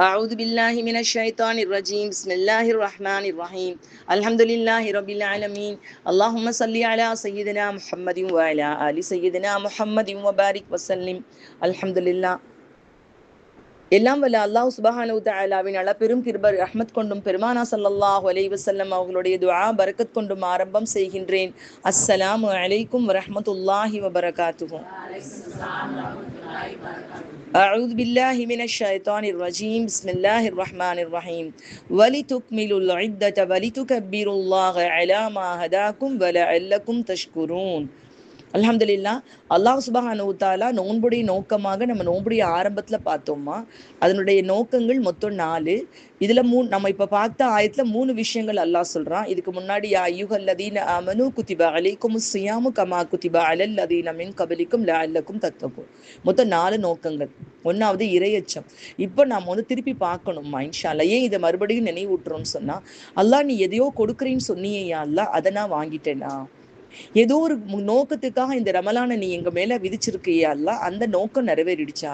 أعوذ بالله من الشيطان الرجيم بسم الله الرحمن الرحيم الحمد لله رب العالمين اللهم صل على سيدنا محمد وعلى آل سيدنا محمد وبارك وسلم الحمد لله. எல்லாம் வல்ல அல்லாஹ் சுப்ஹானஹு தஆலாவின் அளப்பெரும் கிருபை ரஹ்மத் கொண்டும் பெருமானா ஸல்லல்லாஹு அலைஹி வஸல்லம் அவர்களுடைய துஆ பரக்கத் கொண்டும் ஆரம்பம் செய்கின்றேன். அஸ்ஸலாமு அலைக்கும் வரஹ்மத்துல்லாஹி வபரகாத்துஹு. أعوذ بالله من الشيطان الرجيم بسم الله الرحمن الرحيم ولتكملوا العدة ولتكبروا الله على ما هداكم ولعلكم تشكرون. அல்ஹம்துலில்லா. அல்லாஹ் சுப்ஹானஹு தஆலா நோன்புடைய நோக்கமாக நம்ம நோன்புடைய ஆரம்பத்துல பார்த்தோமா, அதனுடைய நோக்கங்கள் மொத்தம் 4. இதுல நம்ம இப்ப பார்த்த ஆயத்துல 3 விஷயங்கள் அல்லாஹ் சொல்றான். இதுக்கு முன்னாடி யா அய்யுஹல்லதீன ஆமனூ குதிப அலைக்குமுஸ் ஸியாமு கமா குதிப அலல்லதீன மின் கப்லிக்கும் லஅல்லக்கும் தத்தகூன். மொத்தம் 4 நோக்கங்கள். 1வது இறையச்சம். இப்போ நாம திருப்பி பார்க்கணுமா இன்ஷா அல்லாஹ். ஏன் இதை மறுபடியும் நினைவூட்டுறோம்னு சொன்னா, அல்லாஹ் நீ எதையோ கொடுக்குறேன்னு சொன்னியே அல்லாஹ், அதை நான் வாங்கிட்டேனா, ஏதோ ஒரு நோக்கத்துக்காக இந்த ரமலானை நீ எங்க மேல விதிச்சிருக்கியா அல்லாஹ், அந்த நோக்கம் நிறைவேறிடுச்சா?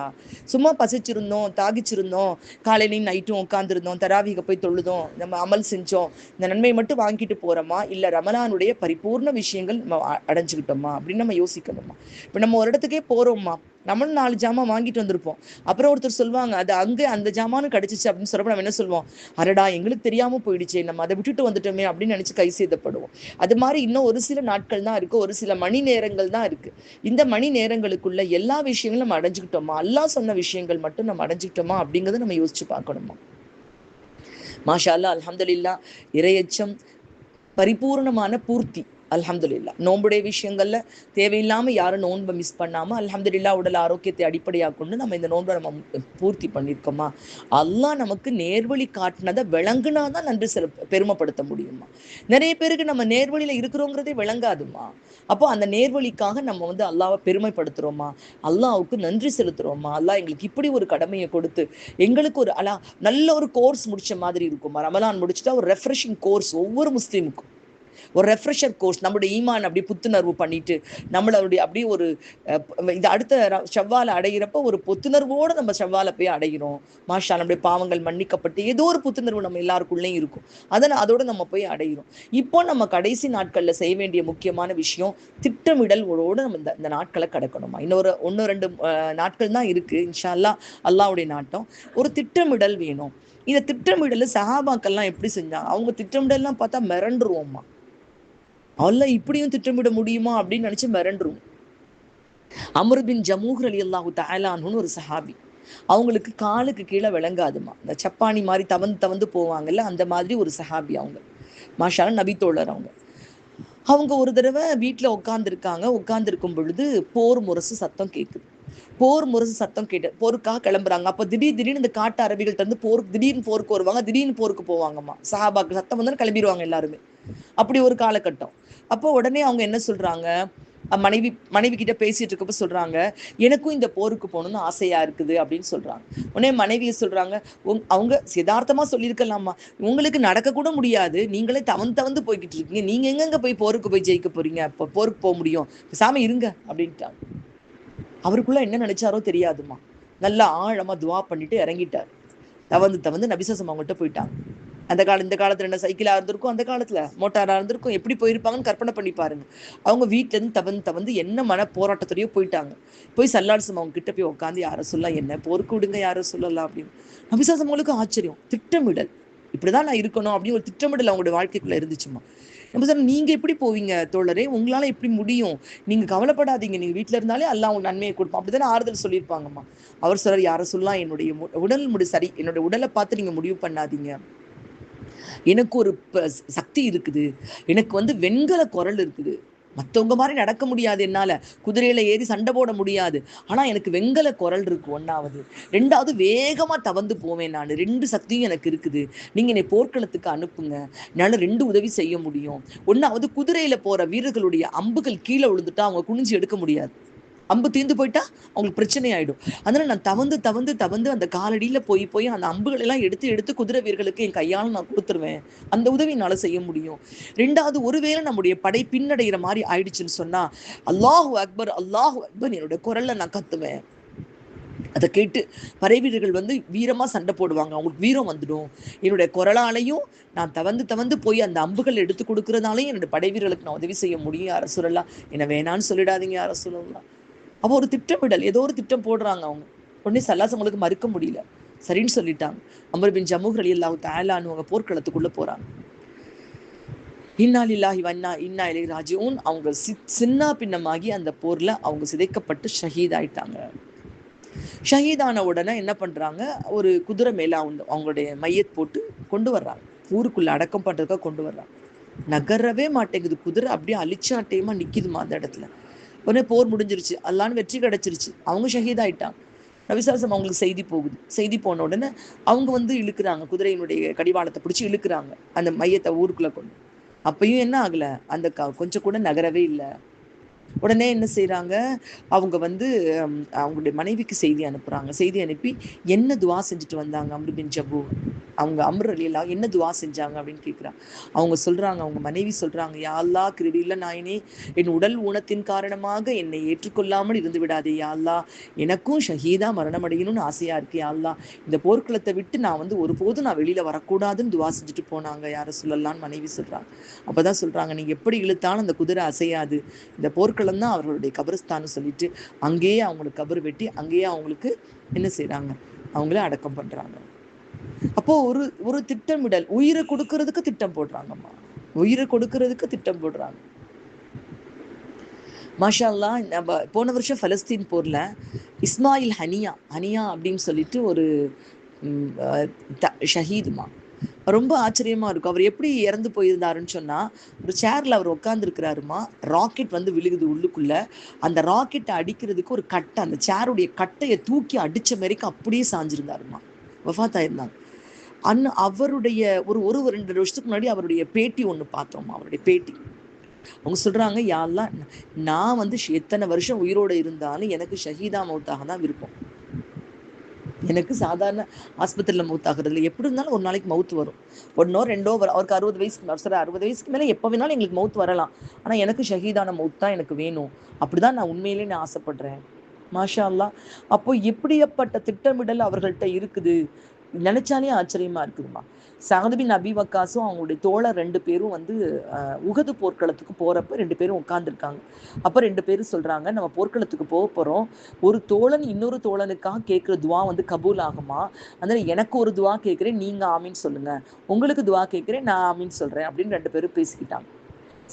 சும்மா பசிச்சிருந்தோம், தாகிச்சிருந்தோம், காலையிலையும் நைட்டும் உட்காந்துருந்தோம், தராவிக போய் தொழுதோம், நம்ம அமல் செஞ்சோம், இந்த நன்மையை மட்டும் வாங்கிட்டு போறோமா, இல்ல ரமலானுடைய பரிபூர்ண விஷயங்கள் நம்ம அடைஞ்சுக்கிட்டோமா அப்படின்னு நம்ம யோசிக்கணுமா. இப்ப நம்ம ஒரு இடத்துக்கே போறோம்மா, நம்மளும் 4 ஜாமான் வாங்கிட்டு வந்திருப்போம். அப்புறம் ஒருத்தர் சொல்லுவாங்க அது அங்க அந்த ஜாமானும் கிடைச்சிச்சு அப்படின்னு சொல்றப்ப நம்ம என்ன சொல்லுவோம், அரடா எங்களுக்கு தெரியாம போயிடுச்சே, நம்ம அதை விட்டுட்டு வந்துட்டோமே அப்படின்னு நினைச்சு கை செய்தப்படுவோம். அது மாதிரி இன்னும் ஒரு சில நாட்கள் தான் இருக்கு, ஒரு சில மணி நேரங்கள் தான் இருக்கு. இந்த மணி நேரங்களுக்குள்ள எல்லா விஷயங்களும் நம்ம அடைஞ்சுக்கிட்டோமா, அல்லாஹ் சொன்ன விஷயங்கள் மட்டும் நம்ம அடைஞ்சுக்கிட்டோமா அப்படிங்கறத நம்ம யோசிச்சு பார்க்கணுமா. மாஷா அல்லாஹ், அல்ஹம்துலில்லாஹ். இறையச்சம், பரிபூர்ணமான பூர்த்தி, அல்ஹம்துலில்லாஹ். நோன்புடைய விஷயங்கள்ல தேவையில்லாம யாரும் நோன்பை மிஸ் பண்ணாம அல்ஹம்துலில்லாஹ் உடல் ஆரோக்கியத்தை அடிப்படையாக கொண்டு நம்ம இந்த நோன்பை நம்ம பூர்த்தி பண்ணியிருக்கோமா. அல்லாஹ் நமக்கு நேர்வழி காட்டினதை விளங்குனாதான் நன்றி பெருமைப்படுத்த முடியுமா. நிறைய பேருக்கு நம்ம நேர்வழியில இருக்கிறோங்கிறதே விளங்காதுமா. அப்போ அந்த நேர்வழிக்காக நம்ம அல்லாஹ்வை பெருமைப்படுத்துறோமா, அல்லாஹ்வுக்கு நன்றி செலுத்துறோமா. அல்லாஹ் எங்களுக்கு இப்படி ஒரு கடமையை கொடுத்து எங்களுக்கு ஒரு நல்ல ஒரு கோர்ஸ் முடிச்ச மாதிரி இருக்குமா. ரமலான் முடிச்சுட்டா ஒரு ரெஃப்ரெஷிங் கோர்ஸ் ஒவ்வொரு முஸ்லீமுக்கும், ஒரு ரெஃப்ரெஷர் கோர்ஸ். நம்மளுடைய ஈமான் அப்படியே புத்துணர்வு பண்ணிட்டு நம்மளுடைய அப்படியே ஒரு இது அடுத்த செவ்வாலை அடைகிறப்ப ஒரு புத்துணர்வோடு நம்ம செவ்வாலை போய் அடைகிறோம். மாஷா, நம்முடைய பாவங்கள் மன்னிக்கப்பட்டு ஏதோ ஒரு புத்துணர்வு நம்ம எல்லாருக்குள்ளேயும் இருக்கும். அதோட நம்ம போய் அடைகிறோம். இப்போ நம்ம கடைசி நாட்கள்ல செய்ய வேண்டிய முக்கியமான விஷயம் திட்டமிடலோடு நம்ம இந்த நாட்களை கடக்கணுமா. இன்னொரு 1-2 நாட்கள் தான் இருக்கு இன்ஷா அல்லாஹ். அல்லாஹ்வுடைய நாட்டம். ஒரு திட்டமிடல் வேணும். இந்த திட்டமிடல் சஹாபாக்கள்லாம் எப்படி செஞ்சாங்க, அவங்க திட்டமிடல்லாம் பார்த்தா மிரண்டுருவோம்மா. அல்லாஹ் இப்படியும் திட்டமிட முடியுமா அப்படின்னு நினைச்சு மிரண்டுரும். அம்ர் பின் ஜமூஹ் ரலியல்லாஹு தஆலா அன்ஹுன்னு ஒரு சஹாபி. அவங்களுக்கு காலுக்கு கீழே விளங்காதுமா, இந்த சப்பானி மாதிரி தவந்து போவாங்கல்ல, அந்த மாதிரி ஒரு சஹாபி அவங்க. மாஷா அல்லாஹ், நபி தோழர் அவங்க. அவங்க ஒரு தடவை வீட்டுல உட்கார்ந்துருக்கும் பொழுது போர் முரசு சத்தம் கேட்குது. போர் முரசு சத்தம் கேட்டு போருக்காக கிளம்புறாங்க. அப்ப திடீர்னு இந்த காட்டு அரபிகள்ட்ட இருந்து திடீர்னு போருக்கு வருவாங்க, திடீர்னு போருக்கு போவாங்கம்மா. சஹாபாக்கு சத்தம் வந்து கிளம்பிடுவாங்க எல்லாருமே. அப்படி ஒரு காலகட்டம். அப்போ உடனே அவங்க என்ன சொல்றாங்க, மனைவி கிட்ட பேசிட்டு இருக்கப்ப சொல்றாங்க, எனக்கும் இந்த போருக்கு போகணும்னு ஆசையா இருக்குது அப்படின்னு சொல்றாங்க. உடனே மனைவியை சொல்றாங்க, அவங்க யதார்த்தமா சொல்லியிருக்கலாமா, உங்களுக்கு நடக்க கூட முடியாது, நீங்களே தவந்து போய்கிட்டு இருக்கீங்க, நீங்க எங்க போய் போருக்கு போய் ஜெயிக்க போறீங்க, அப்ப போருக்கு போக முடியும், பேசாம இருங்க அப்படின்ட்டாங்க. அவருக்குள்ள என்ன நினைச்சாரோ தெரியாதுமா, நல்லா ஆழமா துவா பண்ணிட்டு இறங்கிட்டார். தவந்து நபிசம் அவங்ககிட்ட போயிட்டாங்க. இந்த காலத்துல என்ன சைக்கிளா இருந்திருக்கும், அந்த காலத்துல மோட்டாரா இருந்திருக்கும், எப்படி போயிருப்பாங்கன்னு கற்பனை பண்ணி பாருங்க. அவங்க வீட்டுல இருந்து தவந்து என்ன மன போராட்டத்தோடய போயிட்டாங்க. போய் சல்லாசம் அவங்க கிட்ட போய் உட்காந்து, யார சொல்லலாம், என்ன போருக்கு விடுங்க, யார சொல்லலாம் அப்படின்னு. நபிசாசம் அவங்களுக்கு ஆச்சரியம். திட்டமிடல், இப்படிதான் நான் இருக்கணும் அப்படின்னு ஒரு திட்டமிடல் அவங்களுடைய வாழ்க்கைக்குள்ள இருந்துச்சுமா. நம்ம சார், நீங்க எப்படி போவீங்க தோழரே, உங்களால எப்படி முடியும், நீங்க கவலைப்படாதீங்க, நீங்க வீட்டுல இருந்தாலே அல்லாஹ் உங்களுக்கு நன்மையை கொடுப்பான், அப்படித்தானே ஆறுதல் சொல்லியிருப்பாங்கம்மா. அவர் சொல்றார், யார சொல்லலாம், என்னுடைய உடல் சரி, என்னுடைய உடலை பார்த்து நீங்க முடிவு பண்ணாதீங்க, எனக்கு ஒரு சக்தி இருக்குது, எனக்கு வெண்கல குரல் இருக்குது, மற்றவங்க மாதிரி நடக்க முடியாது, என்னால குதிரையில ஏறி சண்டை போட முடியாது, ஆனா எனக்கு வெண்கல குரல் இருக்கு. 1வது. 2வது, வேகமா தவந்து போவேன் நான், 2 சக்தியும் எனக்கு இருக்குது, நீங்க என்னை போர்க்களத்துக்கு அனுப்புங்க, என்னால 2 உதவி செய்ய முடியும். 1வது, குதிரையில போற வீரர்களுடைய அம்புகள் கீழே விழுந்துட்டா அவங்க குனிஞ்சு எடுக்க முடியாது, அம்பு தீர்ந்து போயிட்டா அவங்களுக்கு பிரச்சனை ஆயிடும். அதனால நான் தவந்து அந்த காலடியில போய் அந்த அம்புகள் எல்லாம் எடுத்து குதிரை வீரர்களுக்கு என் கையால நான் கொடுத்துருவேன், அந்த உதவி என்னால செய்ய முடியும். 2வது, ஒருவேளை நம்முடைய படை பின்னடைகிற மாதிரி ஆயிடுச்சுன்னு சொன்னா, அல்லாஹு அக்பர் அல்லாஹு அக்பர் என்னுடைய குரல்ல நான் கத்துவேன். அதை கேட்டு படை வீரர்கள் வந்து வீரமாக சண்டை போடுவாங்க, அவங்களுக்கு வீரம் வந்துடும். என்னுடைய குரலாலையும் நான் தவந்து போய் அந்த அம்புகள் எடுத்து கொடுக்கறதுனாலையும் என்னுடைய படை வீரர்களுக்கு நான் உதவி செய்ய முடியும் யார சொல்லலாம், என்ன வேணான்னு சொல்லிடாதீங்க யார சொல்லலாம். அப்போ ஒரு திட்டமிடல், ஏதோ ஒரு திட்டம் போடுறாங்க அவங்க. உடனே சல்லாஸ் அவங்களுக்கு மறுக்க முடியல, சரின்னு சொல்லிட்டாங்க. அமர் பின் ஜமூஹ் ரலியல்லாஹு தஆலான்னு அவங்க போர்க்களத்துக்குள்ள போறாங்க. இன்னா லில்லாஹி வ இன்னா இலைஹி ராஜிஊன். அவங்க சின்ன பின்னமாகி அந்த போர்ல அவங்க சிதைக்கப்பட்டு ஷஹீத் ஆயிட்டாங்க. ஷஹீதான உடனே என்ன பண்றாங்க, ஒரு குதிரை மேல அவங்களுடைய மையத் போட்டு கொண்டு வர்றாங்க, ஊருக்குள்ள அடக்கம் பண்றதுக்காக கொண்டு வர்றாங்க. நகரவே மாட்டேங்குது குதிரை, அப்படியே அழிச்சாட்டியமா நிக்குதுமா அந்த இடத்துல. உடனே போர் முடிஞ்சிருச்சு, அல்லான்னு வெற்றி கிடைச்சிருச்சு, அவங்க ஷஹீதாயிட்டாங்க. நபிசாசம் அவங்களுக்கு செய்தி போகுது. செய்தி போன உடனே அவங்க வந்து இழுக்கிறாங்க, குதிரையினுடைய கடிவாளத்தை பிடிச்சி இழுக்கிறாங்க அந்த மையத்தை ஊருக்குள்ள கொண்டு. அப்பயும் என்ன ஆகல, அந்த கொஞ்சம் கூட நகரவே இல்லை. உடனே என்ன செய்யறாங்க, அவங்க வந்து அவங்களுடைய மனைவிக்கு செய்தி அனுப்புறாங்க. செய்தி அனுப்பி என்ன துவா செஞ்சுட்டு வந்தாங்க அம்ரு பின் ஜபூ, அவங்க அம்ரு ரலியல்லாஹு என்ன துவா செஞ்சாங்க அப்படின்னு கேட்குறாங்க. அவங்க சொல்றாங்க, அவங்க மனைவி சொல்றாங்க, யா அல்லாஹ் கிருபையுள்ள நாயனே, என் உடல் ஊனத்தின் காரணமாக என்னை ஏற்றுக்கொள்ளாமல் இருந்து விடாதே யா அல்லாஹ், எனக்கும் ஷஹீதா மரணம் அடையணும்னு ஆசையா இருக்கு யா அல்லாஹ், இந்த போர்க்களத்தை விட்டு நான் வந்து ஒருபோதும் நான் வெளியில வரக்கூடாதுன்னு துவா செஞ்சுட்டு போனாங்க யார சொல்லலான்னு மனைவி சொல்றாங்க. அப்பதான் சொல்றாங்க, நீங்க எப்படி இழுத்தாலும் அந்த குதிரை அசையாது, இந்த போர்க்களம் தான் அவர்களுடைய கபரஸ்தான்னு சொல்லிட்டு அங்கேயே அவங்களுக்கு கபர் வெட்டி அங்கேயே அவங்களுக்கு என்ன செய்யறாங்க, அவங்கள அடக்கம் பண்றாங்க. அப்போ ஒரு ஒரு திட்டமிடல், உயிரை கொடுக்கறதுக்கு திட்டம் போடுறாங்கம்மா, உயிரை கொடுக்கறதுக்கு திட்டம் போடுறாங்க. மாஷா அல்லாஹ். நம்ம போன வருஷம் பலஸ்தீன் போர்ல இஸ்மாயில் ஹனியா அப்படின்னு சொல்லிட்டு ஒரு ஷஹீதுமா, ரொம்ப ஆச்சரியமா இருக்கும். அவர் எப்படி இறந்து போயிருந்தாருன்னு சொன்னா, ஒரு சேர்ல அவர் உட்கார்ந்து இருக்கிறாருமா, ராக்கெட் வந்து விழுகுது உள்ளுக்குள்ள, அந்த ராக்கெட்டை அடிக்கிறதுக்கு ஒரு கட்டை, அந்த சேருடைய கட்டையை தூக்கி அடிச்ச மாதிரிக்கு அப்படியே சாஞ்சிருந்தாருமா, வஃபாத் ஆயிருந்தாங்க. அவருடைய ஒரு 2 வருஷத்துக்கு முன்னாடி அவருடைய பேட்டி ஒண்ணு பார்த்தோம். அவருடைய பேட்டி அவங்க சொல்றாங்க, யா அல்லாஹ், நான் வந்து எத்தனை வருஷம் உயிரோட இருந்தாலும் எனக்கு ஷஹீதா மௌத்தாக தான் விருப்பம். எனக்கு சாதாரண ஆஸ்பத்திரியில் மவுத்தாகிறதுல எப்படி இருந்தாலும் ஒரு நாளைக்கு மவுத்து வரும், 1 or 2 வரும். அவருக்கு 60 வயசுக்கு சார் 60 வயசுக்கு மேலே எப்போ வேணாலும் எங்களுக்கு மவுத்து வரலாம், ஆனால் எனக்கு ஷஹீதான மவுத் தான் எனக்கு வேணும், அப்படிதான் நான் உண்மையிலே நான் ஆசைப்படுறேன். மாஷா அல்லாஹ். அப்போ எப்படிப்பட்ட திட்டமிடல் அவர்கள்ட்ட இருக்குது, நினைச்சாலே ஆச்சரியமா இருக்குதுமா. சஅத் பின் அபி வக்காஸும் அவங்களுடைய தோழர் 2 பேரும் வந்து உஹது போர்க்களத்துக்கு போறப்ப 2 பேரும் உட்கார்ந்துருக்காங்க. அப்ப 2 பேரும் சொல்றாங்க, நம்ம போர்க்களத்துக்கு போறோம், ஒரு தோழன் இன்னொரு தோழனுக்காக கேட்கிற துவா வந்து கபூல் ஆகுமா, அதனால எனக்கு ஒரு துவா கேட்கிறேன், நீங்க ஆமீன் சொல்லுங்க, உங்களுக்கு துவா கேட்கிறேன், நான் ஆமீன் சொல்றேன் அப்படின்னு 2 பேரும் பேசிக்கிட்டாங்க.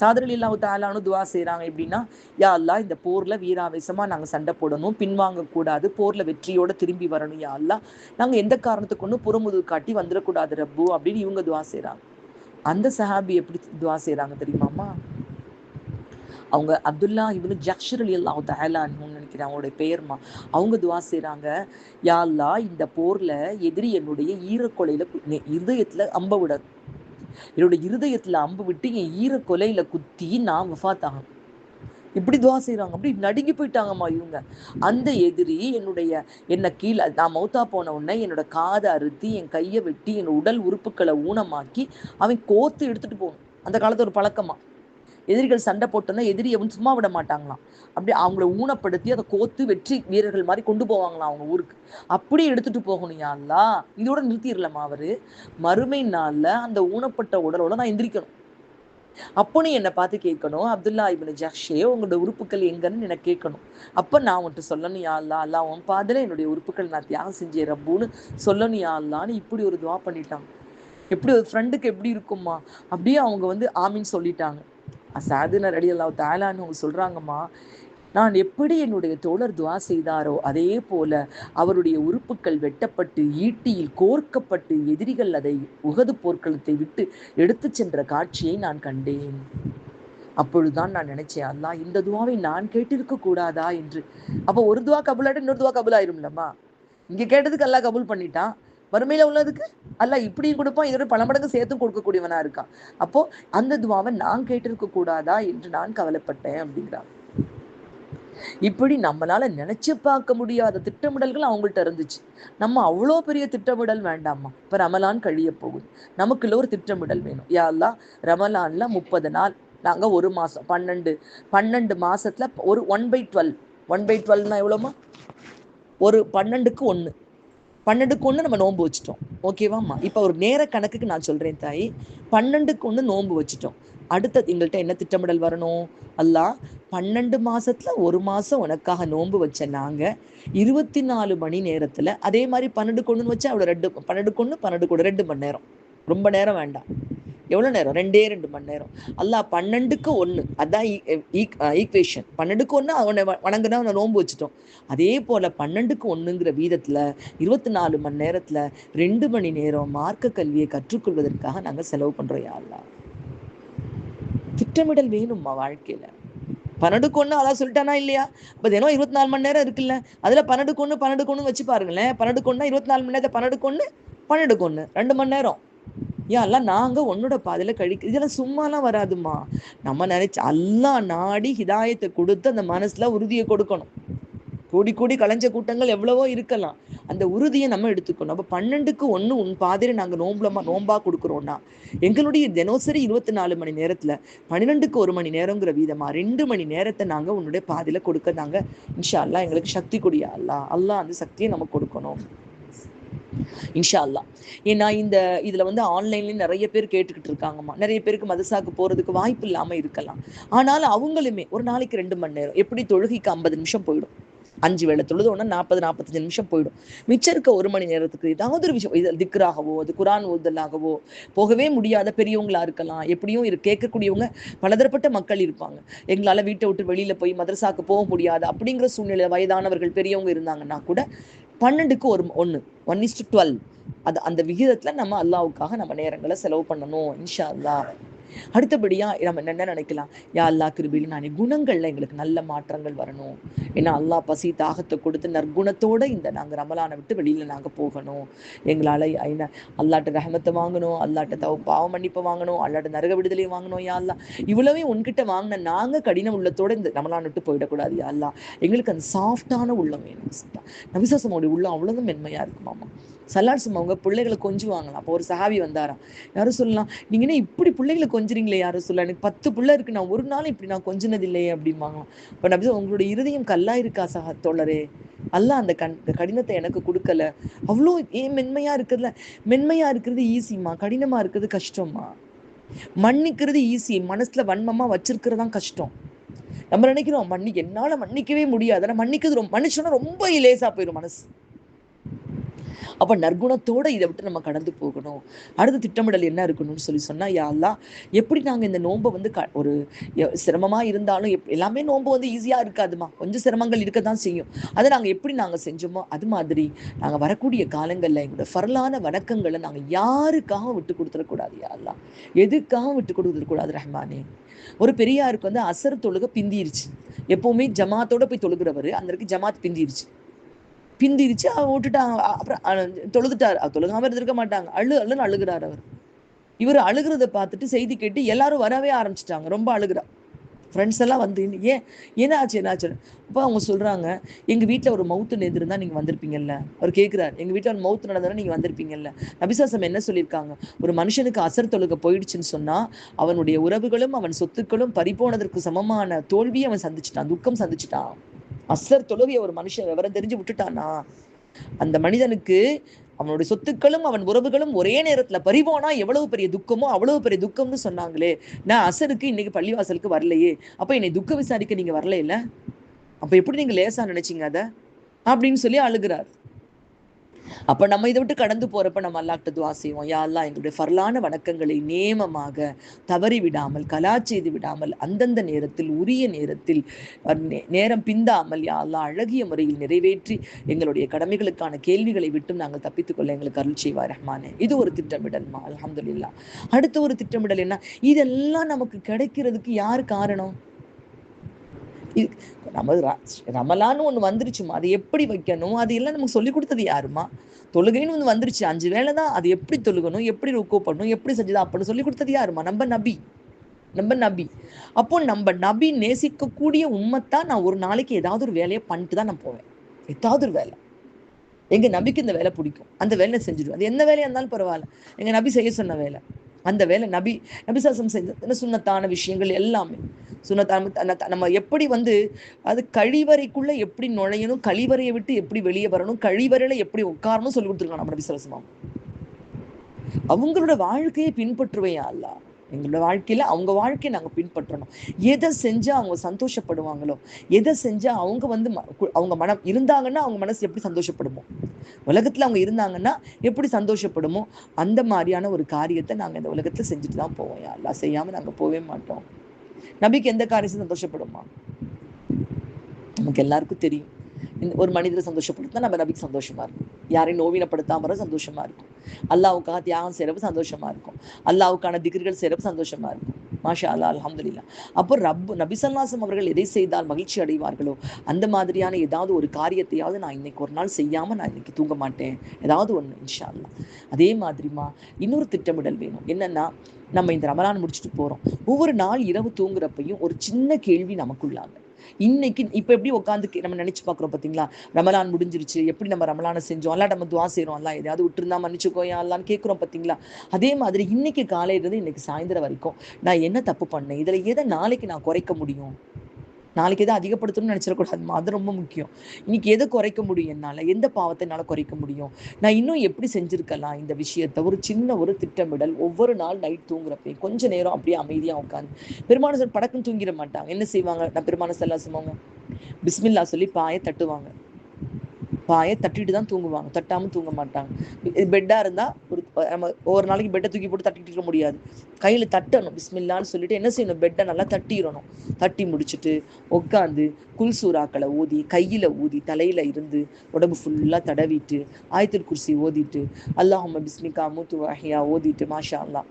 சஅத் ரலியல்லாஹு தஆலானு துவா செய்யறாங்க எப்படின்னா, யா அல்லாஹ், இந்த போர்ல வீராவேசமா நாங்க சண்டை போடணும், பின்வாங்க கூடாது, போர்ல வெற்றியோட திரும்பி வரணும் யா அல்லாஹ், நாங்க எந்த காரணத்துக்கு ஒன்றும் புறமுதுகு காட்டி வந்துடக்கூடாது ரப்பு அப்படின்னு இவங்க துவா செய்யறாங்க. அந்த சஹாபி எப்படி துவா செய்யறாங்க தெரியுமாமா, அவங்க அப்துல்லா இப்னு ஜஹ்ஷ் ரலியல்லாஹு தஆலான்னு நினைக்கிறேன் அவங்களுடைய பெயர்மா, அவங்க துவா செய்யறாங்க, யா அல்லாஹ், இந்த போர்ல எதிரி என்னுடைய ஈரக்கொலையில இதயத்துல அம்ப விட, என்னோட இருதயத்துல அம்பு விட்டு என் ஈர கொலையில குத்தி நான் வஃபாத் ஆகணும். இப்படி துவா செய்யறாங்க. அப்படி நடுங்கி போயிட்டாங்கம்மா இவங்க. அந்த எதிரி என்ன கீழே நான் மௌத்தா போன உடனே என்னோட காதை அறுத்தி என் கையை வெட்டி என் உடல் உறுப்புகளை ஊனமாக்கி அவன் கோத்து எடுத்துட்டு போகணும். அந்த காலத்து ஒரு பழக்கமா, எதிரிகள் சண்டை போட்டோன்னா எதிரியை வந்து சும்மா விட மாட்டாங்களாம், அப்படி அவங்கள ஊனப்படுத்தி அதை கோத்து வெற்றி வீரர்கள் மாதிரி கொண்டு போவாங்களாம் அவங்க ஊருக்கு. அப்படி எடுத்துட்டு போகணும் யா அல்லாஹ். இதோட நிறுத்திடலாமா அவரு, மறுமை நாள்ல அந்த ஊனப்பட்ட உடலோட நான் எந்திரிக்கணும். அப்போ நீ என்னை பார்த்து கேட்கணும், அப்துல்லா இப்னு ஜஹ்ஷே, உங்களோட உறுப்புகள் எங்கன்னு எனக்கு கேட்கணும். அப்ப நான் உன்ட்டு சொல்லணும், யா அல்லாஹ், அல்லாஹ் உன் பாதல என்னுடைய உறுப்புகள் நான் தியாகம் செஞ்சேன் ரப்புன்னு சொல்லணும் யா அல்லாஹ்னு இப்படி ஒரு துவா பண்ணிட்டாங்க. எப்படி ஒரு ஃப்ரெண்டுக்கு எப்படி இருக்குமா, அப்படியே அவங்க வந்து ஆமீன் சொல்லிட்டாங்க. சஅத் ரலியல்லாஹு தஆலான்னு அவங்க சொல்றாங்கம்மா, நான் எப்படி என்னுடைய தோழர் துவா செய்தாரோ அதே போல அவருடைய உறுப்புகள் வெட்டப்பட்டு ஈட்டியில் கோர்க்கப்பட்டு எதிரிகள் அதை உஹது போர்க்களத்தை விட்டு எடுத்து சென்ற காட்சியை நான் கண்டேன். அப்பொழுதுதான் நான் நினைச்சேன், அல்லாஹ், இந்த துவாவை நான் கேட்டிருக்க கூடாதா என்று. அப்போ ஒரு துவா கபூலாட்டு இன்னொரு துவா கபூல் ஆயிரும்லம்மா. இங்க கேட்டதுக்கு அல்லாஹ் கபூல் பண்ணிட்டான், வறுமையில உள்ளதுக்கு அல்லாஹ் இப்படியும் கொடுப்பான், இதோட பல மடங்கு சேர்த்தும் கொடுக்கக்கூடியவனா இருக்கான். அப்போ அந்த துவாவை நான் கேட்டிருக்க கூடாதா என்று நான் கவலைப்பட்டேன் அப்படிங்கிறான். இப்படி நம்மளால நினைச்சு பார்க்க முடியாத திட்டமிடல்கள் அவங்கள்ட்ட இருந்துச்சு. நம்ம அவ்வளோ பெரிய திட்டமிடல் வேண்டாமா, இப்ப ரமலான் கழிய போகுது, நமக்குள்ள ஒரு திட்டமிடல் வேணும். யா அல்லாஹ், ரமலான்ல 30 நாள் நாங்க 1 மாசம் 12 மாசத்துல ஒரு 1/12 1/12னா எவ்வளோமா, ஒரு 12க்கு 1, 12க்கு 1 நம்ம நோன்பு வச்சுட்டோம். ஓகேவாம்மா? இப்போ ஒரு நேர கணக்குக்கு நான் சொல்றேன் தாய். 12க்கு 1 நோன்பு வச்சுட்டோம். அடுத்தது எங்கள்கிட்ட என்ன திட்டமிடல் வரணும்? அல்லாஹ் 12 மாசத்துல 1 மாசம் உனக்காக நோன்பு வச்ச நாங்க 24 மணி நேரத்துல அதே மாதிரி 12க்கு 1 வச்சா அவ்வளோ 12க்கு 1 12க்கு 1 2 மணி நேரம். ரொம்ப நேரம் வேண்டாம். எவ்வளோ நேரம்? 2 மணி நேரம். அல்லாஹ் 12க்கு 1, அதான் ஈக்குவேஷன். 12க்கு 1 அவனை வணங்குனா அவனை நோன்பு வச்சுட்டோம். அதே போல 12க்கு 1ங்கிற வீதத்துல 24 மணி நேரத்துல 2 மணி நேரம் மார்க்க கல்வியை கற்றுக்கொள்வதற்காக நாங்க செலவு பண்றோம். யா அல்லாஹ், திட்டமிடல் வேணும்மா வாழ்க்கையில. 12க்கு 1 அதான் சொல்லிட்டானா இல்லையா? இப்போ தினம் 24 மணி நேரம் இருக்குல்ல, அதுல 12க்கு 1 12க்கு 1 வச்சு பாருங்களேன். 12க்கு 1 24 மணி நேரத்தை 12க்கு 1 12க்கு 1 2 மணி நேரம். எல்லாம் நாங்க உன்னோட பாதையில இதெல்லாம் சும்மாலாம் வராதுமா. நம்ம நினைச்சு அல்லாஹ் நாடி ஹிதாயத்தை கொடுத்து அந்த மனசுல உறுதியை கொடுக்கணும். கூடி கூடி கலைஞ்ச கூட்டங்கள் எவ்வளவோ இருக்கலாம். அந்த உறுதியை நம்ம எடுத்துக்கணும். அப்ப 12க்கு 1 உன் பாதையில நாங்க நோன்பா கொடுக்குறோம்னா எங்களுடைய தினசரி 24 மணி நேரத்துல 12க்கு 1 மணி நேரங்கிற வீதமா 2 மணி நேரத்தை நாங்க உன்னுடைய பாதையில கொடுக்க நாங்க இன்ஷா அல்லாஹ் எங்களுக்கு சக்தி கொடியா அல்லாஹ் அந்த சக்தியை நமக்கு கொடுக்கணும் இன்ஷா அல்லாஹ். ஏன்னா இதுல ஆன்லைன்லயும் நிறைய பேர் கேட்டுக்கிட்டு இருக்காங்கம்மா. நிறைய பேருக்கு மதரசாக்கு போறதுக்கு வாய்ப்பு இல்லாம இருக்கலாம். ஆனாலும் அவங்களுமே ஒரு நாளைக்கு 2 மணி நேரம், எப்படி தொழுகைக்கு 50 நிமிஷம் போயிடும், 5 வேளை தொழுது ஒன்னா 40-45 நிமிஷம் போயிடும். மிச்சம் இருக்க 1 மணி நேரத்துக்கு ஏதாவது ஒரு விஷயம், இது திக்ராகவோ அது குரான் ஓதலாகவோ, போகவே முடியாத பெரியவங்களா இருக்கலாம், எப்படியும் கேட்கக்கூடியவங்க பலதரப்பட்ட மக்கள் இருப்பாங்க. எங்களால வீட்டை விட்டு வெளியில போய் மதரசாக்கு போக முடியாது அப்படிங்கிற சூழ்நிலை, வயதானவர்கள் பெரியவங்க இருந்தாங்கன்னா கூட 12க்கு 1 1:12 அந்த விகிதத்துல நம்ம அல்லாவுக்காக நம்ம நேரங்களை செலவு பண்ணணும் இன்ஷா அல்லாஹ். அடுத்தபடியா நம்ம என்ன நினைக்கலாம்? யா அல்லாஹ் கிருபையில நானே குணங்கள்ல எங்களுக்கு நல்ல மாற்றங்கள் வரணும். ஏன்னா அல்லாஹ் பசி தாகத்தை கொடுத்து நற்குணத்தோட நாங்க ரமலானை விட்டு வெளியில நாங்க போகணும். எங்களால அல்லாட்ட ரஹமத்தை வாங்கணும், அல்லாட்ட பாவ மன்னிப்பை வாங்கணும், அல்லாட்ட நரக விடுதலை வாங்கணும். யா அல்லாஹ் இவ்வளவே உன்கிட்ட வாங்கின நாங்க கடின உள்ளத்தோட இந்த ரமலான் விட்டு போயிடக்கூடாது. யா அல்லாஹ் எங்களுக்கு அந்த சாஃப்டான உள்ளம் வேணும். நபிசாசமோடைய உள்ளம் அவ்வளவுதான் மென்மையா இருக்குமாமா. சல்லாட்சம் அவங்க பிள்ளைகளை கொஞ்சுவாங்களாம். அப்போ ஒரு சஹாபி வந்தாராம். யாரும் சொல்லலாம், நீங்க என்ன இப்படி பிள்ளைகளை கொஞ்சுறீங்களே யாரும் சொல்லலாம், எனக்கு 10 பிள்ளை இருக்கு, நான் ஒரு நாள் இப்படி நான் கொஞ்சினது இல்லையே அப்படிம்பாங்களாம். இப்போ நபி உங்களுடைய இருதயம் கல்லா இருக்கா தோழரே? அல்லாஹ் அந்த கடினத்தை எனக்கு கொடுக்கல. அவ்வளோ ஏன் மென்மையா இருக்குதுல. மென்மையா இருக்கிறது ஈஸிமா, கடினமா இருக்கிறது கஷ்டமா. மன்னிக்கிறது ஈஸி, மனசுல வன்மமா வச்சிருக்கிறதான் கஷ்டம். நம்ம நினைக்கிறோம் என்னால மன்னிக்கவே முடியாது, ஆனா மன்னிக்கிறது மனுஷனா ரொம்ப லேசா போயிடும் மனசு. அப்ப நற்குணத்தோட இதை விட்டு நம்ம கடந்து போகணும். அடுத்த திட்டமிடல் என்ன இருக்கணும்னு சொன்னா, யா அல்லாஹ் எப்படி நாங்க இந்த நோன்பை ஒரு சிரமமா இருந்தாலும், எல்லாமே நோன்பு ஈஸியா இருக்காதுமா, கொஞ்சம் சிரமங்கள் இருக்கதான் செய்யும். அதை நாங்க எப்படி நாங்க செஞ்சோமோ அது மாதிரி நாங்க வரக்கூடிய காலங்கள்ல எங்களோட ஃபர்லான வணக்கங்களை நாங்க யாருக்காக விட்டு கொடுத்துடக்கூடாது. யா அல்லாஹ் எதுக்காக விட்டு கொடுத்துடக்கூடாது ரஹ்மானே. ஒரு பெரியாருக்கு அசர் தொழுகை பிந்திருச்சு. எப்பவுமே ஜமாத்தோட போய் தொழுகிறவர் அந்த ஜமாத் பிந்திருச்சு. விட்டுட்டு அப்புறம் தொழுதுட்டாரு. தொழுகாம இருந்திருக்க மாட்டாங்க. அழுன்னு அழுகிறார் அவர். இவர் அழுகிறத பார்த்துட்டு செய்தி கேட்டு எல்லாரும் வரவே ஆரம்பிச்சிட்டாங்க. ரொம்ப அழுகிறா. ஃப்ரெண்ட்ஸ் எல்லாம் என்னாச்சு அப்போ அவங்க சொல்றாங்க, எங்க வீட்டுல ஒரு மவுத்து நேர்ந்திருந்தா நீங்க வந்திருப்பீங்கல்ல. அவர் கேட்கிறார், எங்க வீட்டுல ஒரு மவுத்து நடந்தா நீங்க வந்திருப்பீங்கல்ல. நபிசாசம் என்ன சொல்லியிருக்காங்க? ஒரு மனுஷனுக்கு அசர் தொழுகை போயிடுச்சுன்னு சொன்னா அவனுடைய உறவுகளும் அவன் சொத்துக்களும் பறிபோனதற்கு சமமான தோல்வியை அவன் சந்திச்சுட்டான், துக்கம் சந்திச்சுட்டான். அசர் தொழுகைய ஒரு மனுஷன் விவரம் தெரிஞ்சு விட்டுட்டானா அந்த மனிதனுக்கு அவனுடைய சொத்துக்களும் அவன் உறவுகளும் ஒரே நேரத்துல பறிபோனா எவ்வளவு பெரிய துக்கமோ அவ்வளவு பெரிய துக்கம்னு சொன்னாங்களே. நான் அசருக்கு இன்னைக்கு பள்ளிவாசலுக்கு வரலையே, அப்ப என்னை துக்க விசாரிக்க நீங்க வரல இல்ல, அப்ப எப்படி நீங்க லேசா நினைச்சீங்க அத அப்படின்னு சொல்லி அழுகிறார். அப்ப நம்ம இதை விட்டு கடந்து போறப்ப நம்ம அல்லாஹ்ட்ட துஆ செய்வோம். யா அல்லாஹ் எங்களுடைய ஃபர்லான வணக்கங்களை நேமமாக தவறி விடாமல், கலா செய்து விடாமல், அந்தந்த நேரத்தில் உரிய நேரத்தில் நேரம் பிந்தாமல் யா அல்லாஹ் அழகிய முறையில் நிறைவேற்றி எங்களுடைய கடமைகளுக்கான கேள்விகளை விட்டும் நாங்கள் தப்பித்துக் கொள்ள எங்களுக்கு அருள் செய்வார் ரஹ்மானே. இது ஒரு திட்டமிடல்மா, அல்ஹம்துலில்லாஹ். அடுத்த ஒரு திட்டமிடல் என்ன? இதெல்லாம் நமக்கு கிடைக்கிறதுக்கு யார் காரணம்? நம்ம ரமலான்னு ஒண்ணு வந்துருச்சுமா, அது எப்படி வைக்கணும் அது எல்லாம் நமக்கு சொல்லி கொடுத்தது யாருமா? தொழுகைன்னு ஒண்ணு வந்துருச்சு, 5 வேளை தான், அது எப்படி தொழுகணும், எப்படி ருக்கூ பண்ணணும், எப்படி செஞ்சதா அப்படின்னு சொல்லி கொடுத்தது யாருமா? நம்ம நபி. அப்போ நம்ம நபி நேசிக்கக்கூடிய உம்மத்தான் நான் ஒரு நாளைக்கு ஏதாவது ஒரு வேலையை பண்ணிட்டு தான் நான் போவேன். ஏதாவது ஒரு வேலை எங்க நபிக்கு இந்த வேலை பிடிக்கும், அந்த வேலை செஞ்சிடுவேன். அது எந்த வேலையா இருந்தாலும் பரவாயில்ல, எங்க நபி செய்ய சொன்ன வேலை அந்த வேலை. நபிசாசம் செஞ்ச சுன்னத்தான விஷயங்கள் எல்லாமே நம்ம எப்படி வந்து அது கழிவறைக்குள்ள எப்படி நுழையணும், கழிவறையை விட்டு எப்படி வெளியே வரணும், கழிவறையில எப்படி உட்காரணும் சொல்லி கொடுத்துருக்காங்க நம்ம நபி ஸல்லல்லாஹு அலைஹி வஸல்லம். அவங்களோட வாழ்க்கையை பின்பற்றுவையா அல்ல, எங்களோட வாழ்க்கையில அவங்க வாழ்க்கையை நாங்க பின்பற்றணும். எதை செஞ்சா அவங்க சந்தோஷப்படுவாங்களோ, எதை செஞ்சா அவங்க வந்து அவங்க மனம் இருந்தாங்கன்னா அவங்க மனசு எப்படி சந்தோஷப்படுமோ, உலகத்துல அவங்க இருந்தாங்கன்னா எப்படி சந்தோஷப்படுமோ அந்த மாதிரியான ஒரு காரியத்தை நாங்க இந்த உலகத்துல செஞ்சுட்டு தான் போவோம். யா அல்லாஹ், செய்யாம நாங்க போவே மாட்டோம். நபிக்கு எந்த காரியம் சந்தோஷப்படுமா? நமக்கு எல்லாருக்கும் தெரியும். ஒரு மனிதரை சந்தோஷப்படுத்தினா நம்ம நபிக்கு சந்தோஷமா இருக்கும். யாரையும் நோவினப்படுத்தாம சந்தோஷமா இருக்கும். அல்லாவுக்காக தியாகம் செய்யறப்ப சந்தோஷமா இருக்கும். அல்லாவுக்கான திக்ர்கள் செய்யறப்ப சந்தோஷமா இருக்கும். மாஷா அல்லா, அல்ஹம்துலில்லாஹ். அப்போ நபி ஸல்லல்லாஹு அலைஹி வஸல்லம் அவர்கள் எதை செய்தால் மகிழ்ச்சி அடைவார்களோ அந்த மாதிரியான ஏதாவது ஒரு காரியத்தையாவது நான் இன்னைக்கு ஒரு நாள் செய்யாம நான் இன்னைக்கு தூங்க மாட்டேன், ஏதாவது ஒண்ணு இன்ஷா அல்லாஹ். அதே மாதிரிமா இன்னொரு திட்டமிடல் வேணும். என்னன்னா, நம்ம இந்த ரமலான் முடிச்சுட்டு போறோம். ஒவ்வொரு நாள் இரவு தூங்குறப்பையும் ஒரு சின்ன கேள்வி நமக்குள்ளாங்க. இன்னைக்கு இப்ப எப்படி உட்காந்து நம்ம நினைச்சு பாக்குறோம் பாத்தீங்களா, ரமலான் முடிஞ்சிருச்சு, எப்படி நம்ம ரமலானை செஞ்சோம், அல்லா நம்ம துவா செய்யறோம், அல்லா எதையாவது விட்டுருந்தா மன்னிச்சுக்கோயா அல்லான்னு கேட்கிறோம் பாத்தீங்களா. அதே மாதிரி இன்னைக்கு காலையில இருந்து இன்னைக்கு சாயந்தரம் வரைக்கும் நான் என்ன தப்பு பண்ணேன், இதுல எதை நாளைக்கு நான் குறைக்க முடியும், நாளைக்கு எதை அதிகப்படுத்தணும்னு நினைச்சிடக்கூடாதுமா, அது ரொம்ப முக்கியம். இன்னைக்கு எதை குறைக்க முடியும், என்னால எந்த பாவத்தை என்னால குறைக்க முடியும், நான் இன்னும் எப்படி செஞ்சிருக்கலாம் இந்த விஷயத்த, ஒரு சின்ன ஒரு திட்டமிடல். ஒவ்வொரு நாள் நைட் தூங்குறப்ப கொஞ்ச நேரம் அப்படியே அமைதியா உட்காந்து, பெருமானசர் படக்குன்னு தூங்கிட மாட்டாங்க. என்ன செய்வாங்க, நான் பெருமானசர் எல்லாம் சொல்லுவாங்க, பிஸ்மில்லா சொல்லி பாயை தட்டுவாங்க. பாயை தட்டிட்டு தான் தூங்குவாங்க, தட்டாம தூங்க மாட்டாங்க. பெட்டா இருந்தா நம்ம ஒவ்வொரு நாளைக்கு பெட்டை தூக்கி போட்டு தட்டிட்டு இருக்க முடியாது, கையில தட்டணும், பிஸ்மில்லான்னு சொல்லிட்டு என்ன செய்யணும், பெட்டை நல்லா தட்டிடணும். தட்டி முடிச்சுட்டு உட்காந்து குல்சூராக்களை ஓதி, கையில ஊதி, தலையில இருந்து உடம்பு ஃபுல்லா தடவிட்டு, ஆயத்துல் குர்சி ஓதிட்டு, அல்லாஹும்ம பிஸ்மிகா மூத்து வஹியா ஓதிட்டு, மாஷா அல்லாஹ்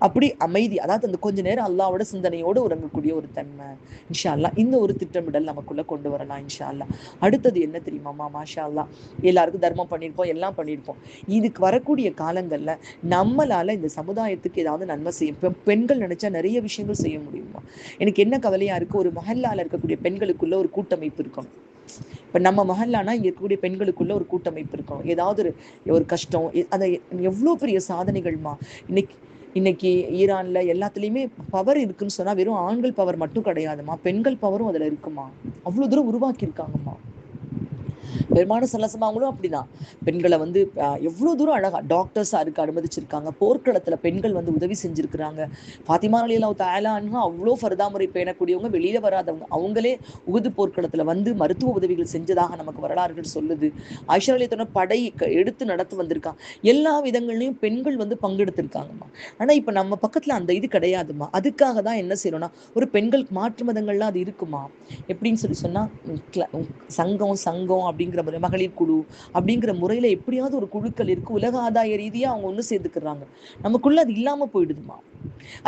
அப்படி அமைதி. அதாவது அந்த கொஞ்ச நேரம் அல்லாவோட சிந்தனையோடு உறங்கக்கூடிய ஒரு தன்மை இன்ஷா அல்லாஹ். இந்த ஒரு திட்டமிடல் நமக்குள்ள கொண்டு வரலாம் இன்ஷா அல்லாஹ். அடுத்தது என்ன தெரியுமாமா, மாஷா அல்லாஹ், எல்லாருக்கும் தர்மம் பண்ணியிருப்போம், எல்லாம் பண்ணியிருப்போம். இதுக்கு வரக்கூடிய காலங்கள்ல நம்மளால இந்த சமுதாயத்துக்கு ஏதாவது நன்மை செய்யும். பெண்கள் நினைச்சா நிறைய விஷயங்கள் செய்ய முடியுமா. எனக்கு என்ன கவலையா இருக்கு, ஒரு மஹல்லால இருக்கக்கூடிய பெண்களுக்குள்ள ஒரு கூட்டமைப்பு இருக்கணும். இப்ப நம்ம மஹல்லானா இங்க இருக்கக்கூடிய பெண்களுக்குள்ள ஒரு கூட்டமைப்பு இருக்கணும். ஏதாவது ஒரு கஷ்டம், அதை எவ்வளவு பெரிய சாதனைகள்மா. இன்னைக்கு ஈரான்ல எல்லாத்துலயுமே பவர் இருக்குன்னு சொன்னா வெறும் ஆண்கள் பவர் மட்டும் கிடையாதுமா, பெண்கள் பவரும் அதுல இருக்குமா. அவ்வளவு தூரம் உருவாக்கி இருக்காங்கம்மா. பெருமான சல்லசமாங்களும் அப்படிதான். பெண்களை வந்து எவ்வளவு தூரம் அழகா டாக்டர்ஸா இருக்க அனுமதிச்சிருக்காங்க. போர்க்களத்துல பெண்கள் வந்து உதவி செஞ்சிருக்கிறாங்க. ஃபாத்திமா ரலியல்லாஹு தஆலா அன்ஹா அவ்வளோ ஃபர்தா முறை பேணக்கூடியவங்க, வெளியில வராதவங்க. அவங்களே உஹது போர்க்களத்துல வந்து மருத்துவ உதவிகள் செஞ்சதாக நமக்கு வரலாறுகள் சொல்லுது. ஆயிஷா ரலியல்லாஹு படை எடுத்து நடத்தி வந்திருக்காங்க. எல்லா விதங்கள்லயும் பெண்கள் வந்து பங்கெடுத்திருக்காங்கம்மா. ஆனா இப்ப நம்ம பக்கத்துல அந்த இது கிடையாதுமா. அதுக்காக தான் என்ன செய்யணும்னா, ஒரு பெண்களுக்கு மாற்று மதங்கள்லாம் அது இருக்குமா. எப்படின்னு சொன்னா, சங்கம் சங்கம் அப்படிங்கிற மகளிர் குழு அப்படிங்கிற முறையில எப்படியாவது ஒரு குழுக்கள் இருக்கு, உலக ஆதாய ரீதியா அவங்க ஒண்ணு சேர்ந்துக்கிறாங்க. நமக்குள்ள அது இல்லாம போயிடுதுமா.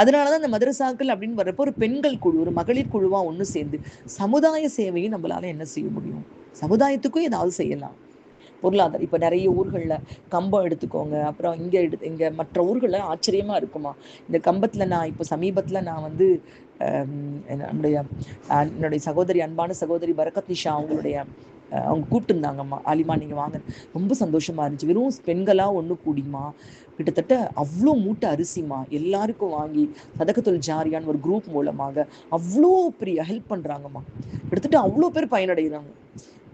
அதனாலதான் இந்த மதரசாக்கள் அப்படின்னு வர்றப்போ ஒரு பெண்கள் குழு, ஒரு மகளிர் குழுவா ஒண்ணு சேர்ந்து சமுதாய சேவையை நம்மளால என்ன செய்ய முடியும், சமுதாயத்துக்கும் ஏதாவது செய்யலாம். பொருளாதாரம் இப்ப நிறைய ஊர்கள்ல கம்பம் எடுத்துக்கோங்க, அப்புறம் இங்க மற்ற ஊர்கள்ல ஆச்சரியமா இருக்குமா. இந்த கம்பத்துல நான் இப்ப சமீபத்துல நான் வந்து என்னுடைய சகோதரி, அன்பான சகோதரி பரக்கத் நிஷா அவங்களுடைய அவங்க கூப்பிட்டு இருந்தாங்கம்மா, ஆலிமா நீங்க வாங்க. ரொம்ப சந்தோஷமா இருந்துச்சு. வெறும் பெண்களா ஒண்ணு கூடிமா, கிட்டத்தட்ட அவ்வளோ மூட்டை அரிசிமா எல்லாருக்கும் வாங்கி சதகத்துல் ஜாரியான் ஒரு குரூப் மூலமாக அவ்வளோ பெரிய ஹெல்ப் பண்றாங்கம்மா. கிட்டத்தட்ட அவ்வளோ பேர் பயனடைகிறாங்க.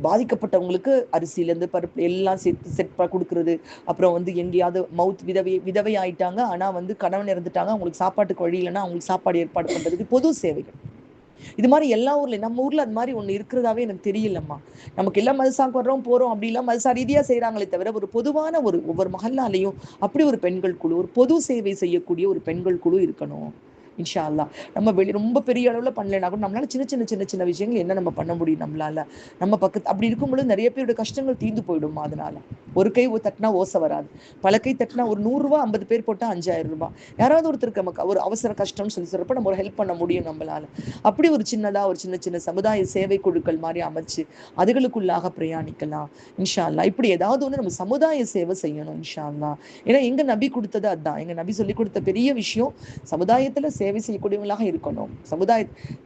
பாதிக்கப்பட்டவங்களுக்கு அரிசியிலேருந்து பருப்பு எல்லாம் சேர்த்து செட் கொடுக்குறது. அப்புறம் வந்து எங்கேயாவது விதவை ஆயிட்டாங்க, ஆனா வந்து கணவன் இறந்துட்டாங்க, அவங்களுக்கு சாப்பாட்டுக்கு வழி இல்லைன்னா அவங்களுக்கு சாப்பாடு ஏற்பாடு பண்றதுக்கு பொது சேவைகள். இது மாதிரி எல்லா ஊர்லயும், நம்ம ஊர்ல அது மாதிரி ஒண்ணு இருக்கிறதாவே எனக்கு தெரியலம்மா. நமக்கு எல்லாம் மதுசாக்கு வர்றோம் போறோம் அப்படி எல்லாம் மதுசா ரீதியா செய்யறாங்களே தவிர, ஒரு பொதுவான ஒவ்வொரு மஹல்லாலையும் அப்படி ஒரு பெண்கள் குழு, ஒரு பொது சேவை செய்யக்கூடிய ஒரு பெண்கள் குழு இருக்கணும் இன்ஷா அல்லாஹ். நம்ம ரொம்ப பெரிய அளவுல பண்ணலைன்னா கூட நம்மளால சின்ன சின்ன சின்ன சின்ன விஷயங்கள் என்ன நம்ம பண்ண முடியும் நம்மளால. நம்ம பக்கத்து அப்படி இருக்கும்போது நிறைய பேரோட கஷ்டங்கள் தீர்ந்து போயிடுமா. அதனால ஒரு கை தட்டினா ஓசை வராது, பல கை தட்டினா ஒரு 100 ரூபாய் 50 பேர் போட்டா 5000 ரூபாய். யாராவது ஒருத்தருக்கு நமக்கு ஒரு அவசர கஷ்டம்னு சொல்லி சொல்றப்ப நம்ம ஒரு ஹெல்ப் பண்ண முடியும் நம்மளால. அப்படி ஒரு சின்னதா ஒரு சின்ன சின்ன சமுதாய சேவை குழுக்கள் மாதிரி அமைச்சு அதுகளுக்குள்ளாக பிரயாணிக்கலாம் இன்ஷா அல்லாஹ். இப்படி ஏதாவது ஒண்ணு நம்ம சமுதாய சேவை செய்யணும் இன்ஷா அல்லாஹ். ஏன்னா எங்க நபி கொடுத்தது அதுதான், எங்க நபி சொல்லி கொடுத்த பெரிய விஷயம் சமுதாயத்துல சேவை செய்யக்கூடியவங்களாக இருக்கணும்.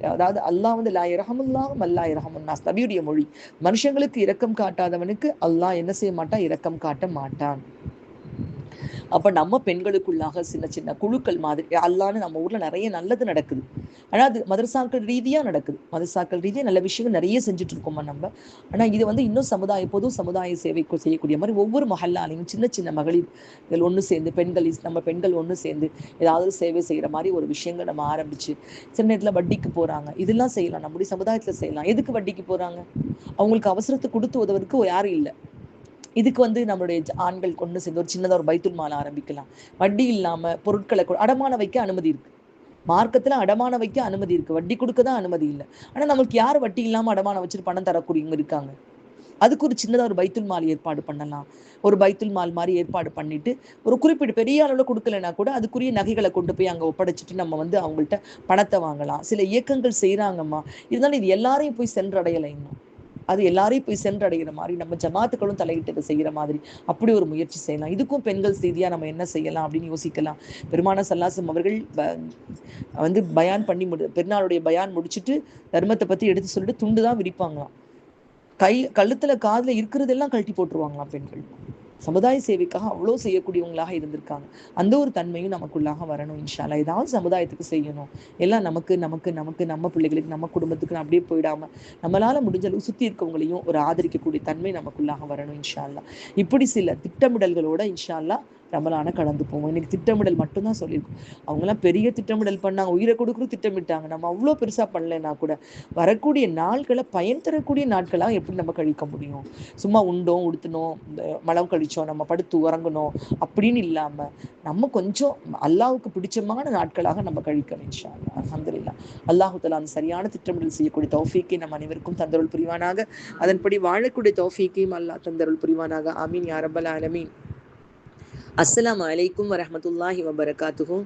அதாவது அல்லாஹ் வந்து லா இரஹமுல்லாஹ் மல்லா இரஹமுன்னாஸ், நபியுடைய மொழி. மனுஷங்களுக்கு இரக்கம் காட்டாதவனுக்கு அல்லாஹ் என்ன செய்ய மாட்டான், இரக்கம் காட்ட மாட்டான். அப்ப நம்ம பெண்களுக்குள்ளாக சின்ன சின்ன குழுக்கள் மாதிரி அல்லான்னு நம்ம ஊர்ல நிறைய நல்லது நடக்குது. ஆனா அது மதரசாக்கள் ரீதியா நடக்குது. மதரசாக்கள் ரீதியா நல்ல விஷயங்கள் நிறைய செஞ்சுட்டு இருக்கோமா நம்ம. ஆனா இது இன்னும் பொது சமுதாய சேவைக்கு செய்யக்கூடிய மாதிரி ஒவ்வொரு மஹல்லாலையும் சின்ன சின்ன மகளிர்கள் ஒன்று சேர்ந்து நம்ம பெண்கள் ஒன்று சேர்ந்து ஏதாவது சேவை செய்யற மாதிரி ஒரு விஷயங்கள் நம்ம ஆரம்பிச்சு, சில நேரத்துல வட்டிக்கு போறாங்க, இதெல்லாம் செய்யலாம், நம்முடைய சமுதாயத்துல செய்யலாம். எதுக்கு வட்டிக்கு போறாங்க? அவங்களுக்கு அவசரத்தை கொடுத்து உதவுறதுக்கு யாரும் இல்லை. இதுக்கு நம்மளுடைய ஆண்கள் கொண்டு சேர்ந்து ஒரு சின்னதாக ஒரு பைத்துல் மால் ஆரம்பிக்கலாம். வட்டி இல்லாம பொருட்களை அடமான வைக்க அனுமதி இருக்கு. மார்க்கத்துல அடமான வைக்க அனுமதி இருக்கு, வட்டி கொடுக்க தான் அனுமதி இல்லை. ஆனா நமக்கு யார் வட்டி இல்லாம அடமானம் வச்சுட்டு பணம் தரக்கூடியவங்க இருக்காங்க? அதுக்கு ஒரு சின்னதாக ஒரு பைத்துல் மால் ஏற்பாடு பண்ணலாம். ஒரு பைத்துல் மால் மாதிரி ஏற்பாடு பண்ணிட்டு ஒரு குறிப்பிட்ட பெரிய அளவில் கொடுக்கலன்னா கூட அதுக்குரிய நகைகளை கொண்டு போய் அங்கே ஒப்படைச்சிட்டு நம்ம அவங்கள்ட்ட பணத்தை வாங்கலாம். சில இயக்கங்கள் செய்கிறாங்கம்மா. இருந்தாலும் இது எல்லாரையும் போய் சென்றடையலை. இன்னும் அது எல்லாரையும் போய் சென்றடைகிற மாதிரி நம்ம ஜமாத்துக்களும் தலையிட்டு செய்கிற மாதிரி அப்படி ஒரு முயற்சி செய்யலாம். இதுக்கும் பெண்கள் செய்தியா நம்ம என்ன செய்யலாம் அப்படின்னு யோசிக்கலாம். பெருமான சல்லாசம் அவர்கள் பயான் பண்ணி பெருநாளுடைய பயான் முடிச்சுட்டு தர்மத்தை பத்தி எடுத்து சொல்லிட்டு துண்டு தான் விரிப்பாங்களாம். கழுத்துல காதுல இருக்கிறதெல்லாம் கழட்டி போட்டுருவாங்களாம் பெண்கள். சமுதாய சேவைக்காக அவ்வளோ செய்யக்கூடியவங்களாக இருந்திருக்காங்க. அந்த ஒரு தன்மையும் நமக்குள்ளாக வரணும். இன்ஷா அல்லாஹ் ஏதாவது சமுதாயத்துக்கு செய்யணும். எல்லாம் நமக்கு நமக்கு நமக்கு நம்ம பிள்ளைகளுக்கு நம்ம குடும்பத்துக்கு அப்படியே போயிடாம நம்மளால முடிஞ்ச அளவு சுத்தி இருக்கவங்களையும் ஒரு ஆதரிக்கக்கூடிய தன்மை நமக்குள்ளாக வரணும். இன்ஷா அல்லாஹ் இப்படி சில திட்டமிடல்களோட இன்ஷா அல்லாஹ் ரமலான கடந்து போவோம். இன்னைக்கு திட்டமிடல் மட்டும்தான் சொல்லியிருக்கோம். அவங்கெல்லாம் பெரிய திட்டமிடல் பண்ணாங்க, உயிரை கொடுக்குறது திட்டமிட்டாங்க. நம்ம அவ்வளோ பெருசா பண்ணலைன்னா கூட வரக்கூடிய நாட்களை பயன் தரக்கூடிய நாட்களாக எப்படி நம்ம கழிக்க முடியும்? சும்மா உண்டோம் உடுத்தினோம் மலம் கழிச்சோம் நம்ம படுத்து உறங்கணும் அப்படின்னு இல்லாம நம்ம கொஞ்சம் அல்லாஹ்வுக்கு பிடிச்சமான நாட்களாக நம்ம கழிக்கணும். இன்ஷா அல்லாஹ். அல்ஹம்துலில்லாஹ். அல்லாஹு தஆலா அந்த சரியான திட்டமிடல் செய்யக்கூடிய தௌஃபீக்கை நம்ம அனைவருக்கும் தந்தருள் புரிவானாக. அதன்படி வாழக்கூடிய தௌஃபீக்கையும் அல்லாஹ் தந்தருள் புரிவானாக. ஆமீன் யா ரப்பல் ஆலமீன். அஸ்ஸலாமு அலைக்கும் வரஹ்மத்துல்லாஹி வபரகாத்துஹு.